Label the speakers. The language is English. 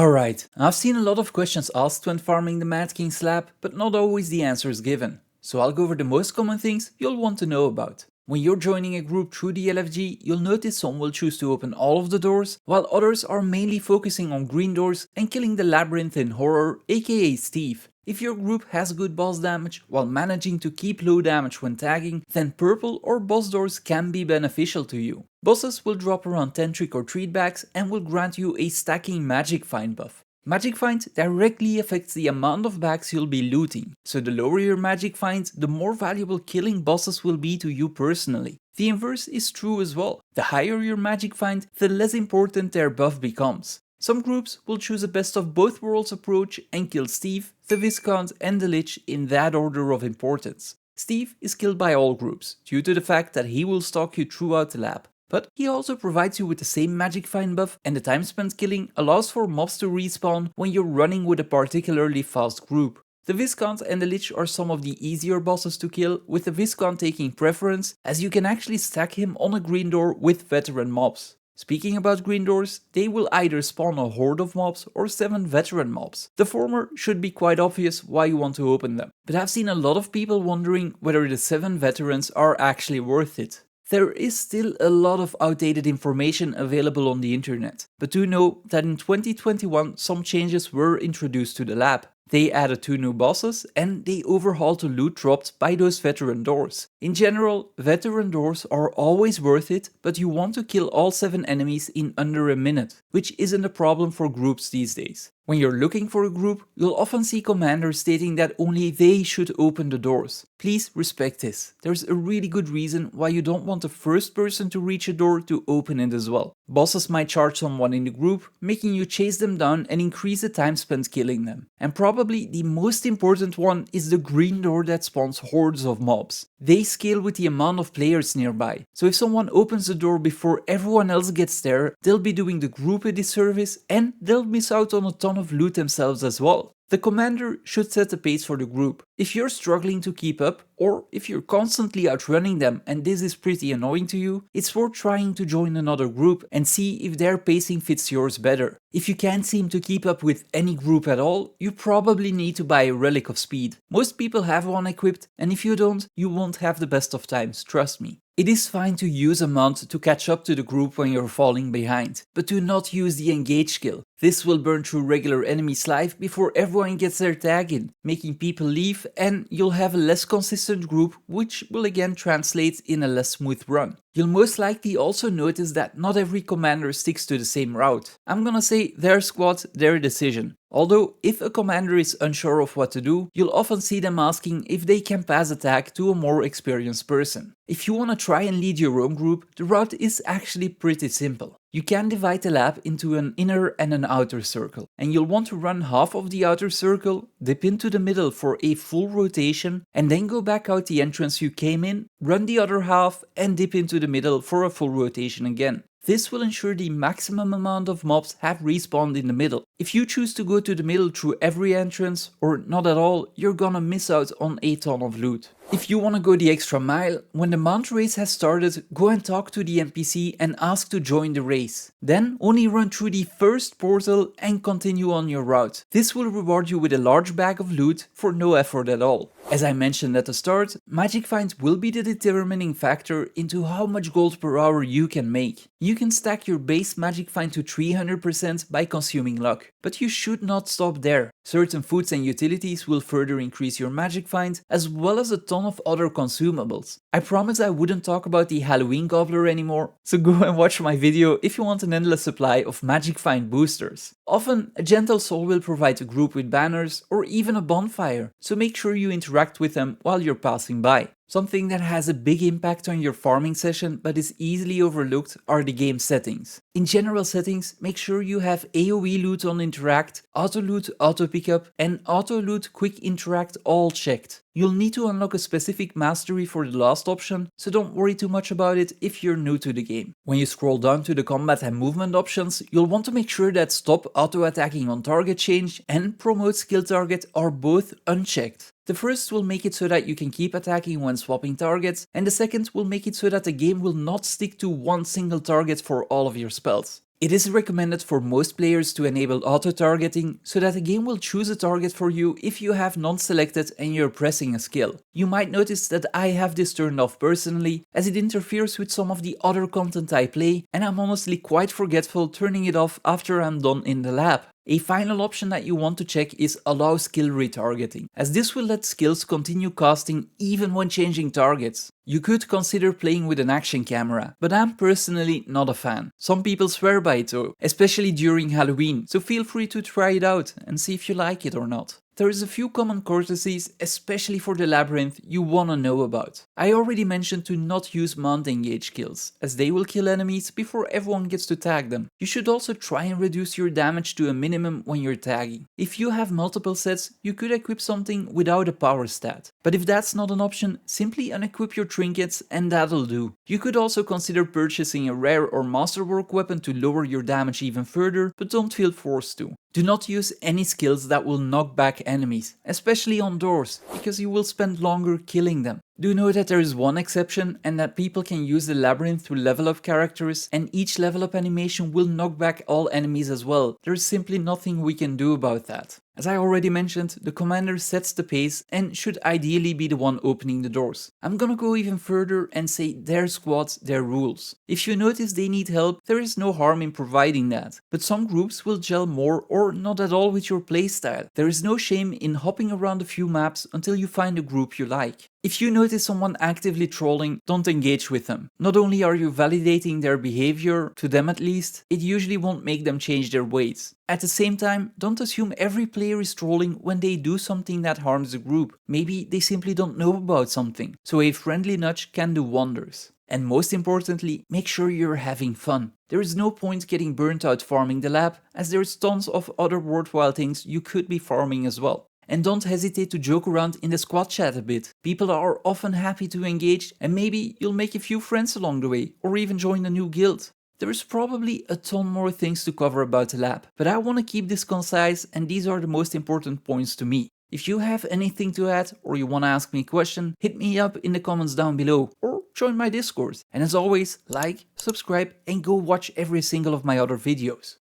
Speaker 1: Alright, I've seen a lot of questions asked when farming the Mad King slab, but not always the answers given. So I'll go over the most common things you'll want to know about. When you're joining a group through the LFG, you'll notice some will choose to open all of the doors, while others are mainly focusing on green doors and killing the labyrinth in horror, aka Steve. If your group has good boss damage while managing to keep low damage when tagging, then purple or boss doors can be beneficial to you. Bosses will drop around 10 trick or treat bags and will grant you a stacking magic find buff. Magic find directly affects the amount of bags you'll be looting, so the lower your magic find, the more valuable killing bosses will be to you personally. The inverse is true as well. The higher your magic find, the less important their buff becomes. Some groups will choose a best of both worlds approach and kill Steve, the Viscount and the Lich in that order of importance. Steve is killed by all groups, due to the fact that he will stalk you throughout the lab. But he also provides you with the same magic find buff, and the time spent killing allows for mobs to respawn when you're running with a particularly fast group. The Viscount and the Lich are some of the easier bosses to kill, with the Viscount taking preference, as you can actually stack him on a green door with veteran mobs. Speaking about green doors, they will either spawn a horde of mobs or 7 veteran mobs. The former should be quite obvious why you want to open them, but I've seen a lot of people wondering whether the 7 veterans are actually worth it. There is still a lot of outdated information available on the internet, but do know that in 2021 some changes were introduced to the lab. They added 2 new bosses and they overhauled the loot dropped by those veteran doors. In general, veteran doors are always worth it, but you want to kill all 7 enemies in under a minute, which isn't a problem for groups these days. When you're looking for a group, you'll often see commanders stating that only they should open the doors. Please respect this. There's a really good reason why you don't want the first person to reach a door to open it as well. Bosses might charge someone in the group, making you chase them down and increase the time spent killing them. And probably the most important one is the green door that spawns hordes of mobs. They scale with the amount of players nearby, so if someone opens the door before everyone else gets there, they'll be doing the group a disservice and they'll miss out on a ton of loot themselves as well. The commander should set the pace for the group. If you're struggling to keep up, or if you're constantly outrunning them and this is pretty annoying to you, it's worth trying to join another group and see if their pacing fits yours better. If you can't seem to keep up with any group at all, you probably need to buy a Relic of Speed. Most people have one equipped, and if you don't, you won't have the best of times, trust me. It is fine to use a mount to catch up to the group when you're falling behind, but do not use the engage skill. This will burn through regular enemies' life before everyone gets their tag in, making people leave, and you'll have a less consistent group, which will again translate in a less smooth run. You'll most likely also notice that not every commander sticks to the same route. I'm gonna say their squad, their decision. Although, if a commander is unsure of what to do, you'll often see them asking if they can pass a tag to a more experienced person. If you wanna try and lead your own group, the route is actually pretty simple. You can divide the lab into an inner and an outer circle, and you'll want to run half of the outer circle, dip into the middle for a full rotation, and then go back out the entrance you came in, run the other half, and dip into the middle for a full rotation again. This will ensure the maximum amount of mobs have respawned in the middle. If you choose to go to the middle through every entrance, or not at all, you're gonna miss out on a ton of loot. If you wanna go the extra mile, when the mount race has started, go and talk to the NPC and ask to join the race. Then only run through the first portal and continue on your route. This will reward you with a large bag of loot for no effort at all. As I mentioned at the start, magic finds will be the determining factor into how much gold per hour you can make. You can stack your base magic find to 300% by consuming luck, but you should not stop there. Certain foods and utilities will further increase your magic find, as well as a ton of other consumables. I promised I wouldn't talk about the Halloween Gobbler anymore, so go and watch my video if you want an endless supply of magic find boosters. Often, a gentle soul will provide a group with banners or even a bonfire, so make sure you interact with them while you're passing by. Something that has a big impact on your farming session but is easily overlooked are the game settings. In general settings, make sure you have AoE loot on interact, auto loot auto pickup and auto loot quick interact all checked. You'll need to unlock a specific mastery for the last option, so don't worry too much about it if you're new to the game. When you scroll down to the combat and movement options, you'll want to make sure that stop auto attacking on target change and promote skill target are both unchecked. The first will make it so that you can keep attacking when swapping targets, and the second will make it so that the game will not stick to one single target for all of your spells. It is recommended for most players to enable auto-targeting so that the game will choose a target for you if you have none selected and you're pressing a skill. You might notice that I have this turned off personally, as it interferes with some of the other content I play, and I'm honestly quite forgetful turning it off after I'm done in the lab. A final option that you want to check is allow skill retargeting, as this will let skills continue casting even when changing targets. You could consider playing with an action camera, but I'm personally not a fan. Some people swear by it though, especially during Halloween, so feel free to try it out and see if you like it or not. There is a few common courtesies, especially for the labyrinth, you wanna know about. I already mentioned to not use mount engage kills, as they will kill enemies before everyone gets to tag them. You should also try and reduce your damage to a minimum when you're tagging. If you have multiple sets, you could equip something without a power stat. But if that's not an option, simply unequip your trinkets and that'll do. You could also consider purchasing a rare or masterwork weapon to lower your damage even further, but don't feel forced to. Do not use any skills that will knock back enemies, especially on doors, because you will spend longer killing them. Do know that there is one exception, and that people can use the labyrinth to level up characters, and each level up animation will knock back all enemies as well. There is simply nothing we can do about that. As I already mentioned, the commander sets the pace and should ideally be the one opening the doors. I'm gonna go even further and say their squads, their rules. If you notice they need help, there is no harm in providing that. But some groups will gel more or not at all with your playstyle. There is no shame in hopping around a few maps until you find a group you like. If you notice someone actively trolling, don't engage with them. Not only are you validating their behavior, to them at least, it usually won't make them change their ways. At the same time, don't assume every player is trolling when they do something that harms the group. Maybe they simply don't know about something, so a friendly nudge can do wonders. And most importantly, make sure you're having fun. There is no point getting burnt out farming the lab, as there's tons of other worthwhile things you could be farming as well. And don't hesitate to joke around in the squad chat a bit. People are often happy to engage, and maybe you'll make a few friends along the way, or even join a new guild. There is probably a ton more things to cover about the lab, but I want to keep this concise, and these are the most important points to me. If you have anything to add, or you want to ask me a question, hit me up in the comments down below, or join my Discord. And as always, like, subscribe, and go watch every single of my other videos.